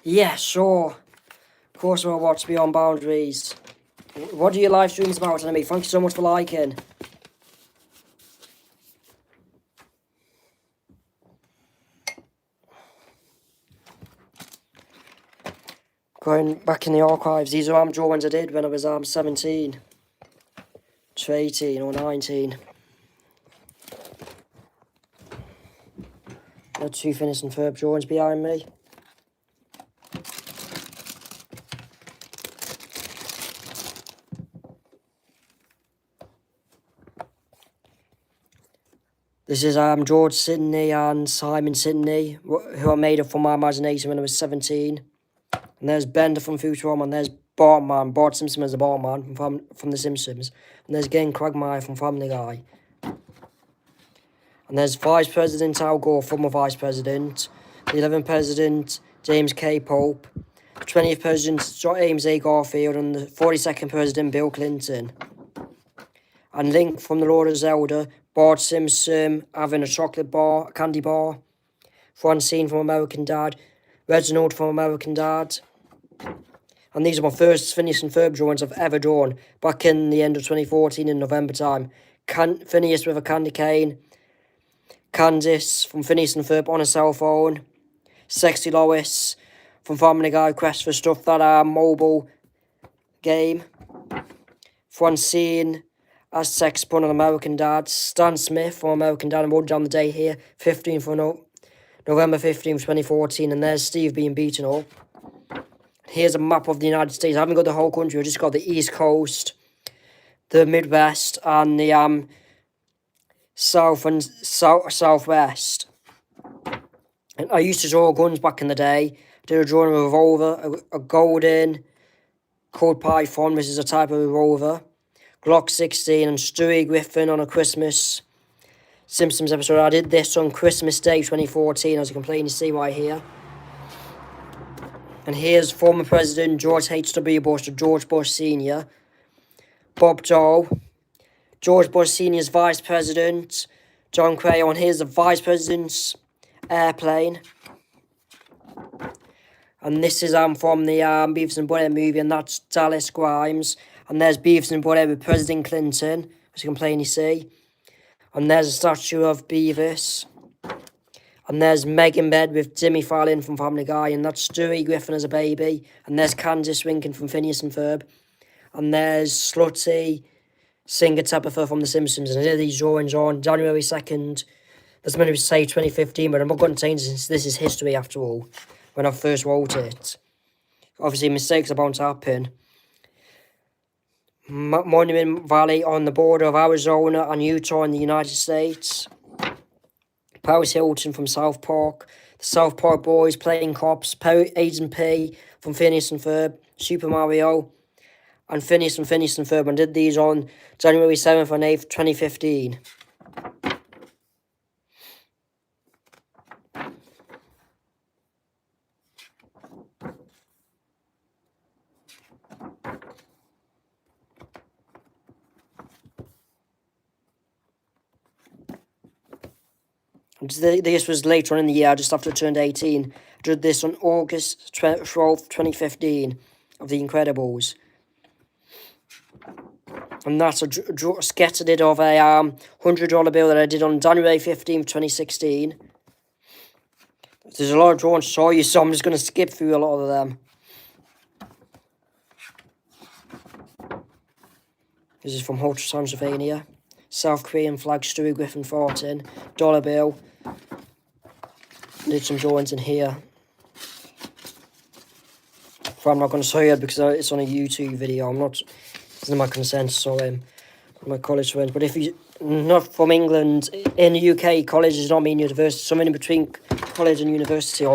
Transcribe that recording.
Yeah, sure. Of course we'll watch Beyond Boundaries. What are your live streams about, Enemy? Thank you so much for liking. Going back in the archives, these are drawings I did when I was 17 to 18 or 19. Got two Phineas and Ferb drawings behind me. This is George Sidney and Simon Sidney, who I made up from my imagination when I was 17. And there's Bender from Futurama, and there's Bartman, Bart Simpson as a Bartman from The Simpsons. And there's Glenn Quagmire from Family Guy. And there's Vice President Al Gore, former Vice President. The 11th President, James K. Pope. The 20th President, James A. Garfield. And the 42nd President, Bill Clinton. And Link from The Lord of Zelda, Bart Simpson having a chocolate bar, a candy bar. Francine from American Dad. Reginald from American Dad. And these are my first Phineas and Ferb drawings I've ever drawn. Back in the end of 2014 in November time. Phineas with a candy cane. Candice from Phineas and Ferb on a cell phone. Sexy Lois from Family Guy, Quest for Stuff That Are mobile game. Francine as Sex Pun on American Dad. Stan Smith from American Dad and Wrote Down the Day here. 15th of November 15th, 2014. And there's Steve being beaten up. Here's a map of the United States. I haven't got the whole country. I just got the East Coast, the Midwest, and the South and Southwest. And I used to draw guns back in the day. I did a drawing of a revolver, a golden Colt Python, which is a type of revolver, Glock 16, and Stewie Griffin on a Christmas Simpsons episode. I did this on Christmas Day 2014, as you can plainly see right here. And here's former President George H.W. Bush, George Bush Sr., Bob Dole, George Bush Sr.'s Vice President, John Crayon. Here's the Vice President's airplane. And this is from the Beavis and Butthead movie, and that's Dallas Grimes. And there's Beavis and Butthead with President Clinton, as you can plainly see. And there's a statue of Beavis. And there's Meg in bed with Jimmy Fallon from Family Guy. And that's Stewie Griffin as a baby. And there's Candice Winkin from Phineas and Ferb. And there's Slutty Singer Tabitha from The Simpsons. And I did these drawings on January 2nd. That's meant to say 2015, but I'm not going to change this. This is history after all, when I first wrote it. Obviously, mistakes are bound to happen. Monument Valley on the border of Arizona and Utah in the United States. Paris Hilton from South Park. The South Park Boys playing cops. Agent P from Phineas and Ferb. Super Mario. And Phineas and Ferb. And did these on January 7th and 8th, 2015. This was later on in the year, just after I turned 18. I did this on August 12th, 2015, of The Incredibles. And that's a sketch I did of a $100 bill that I did on January 15th, 2016. There's a lot of drawings to show you, so I'm just going to skip through a lot of them. This is from Hotel Transylvania. South Korean flag, Stewie Griffin farting, dollar bill. Did some drawings in here. But I'm not going to show you because it's on a YouTube video. It's not my consent, so my college friends. But if you're not from England, in the UK, college does not mean university. Something in between college and university.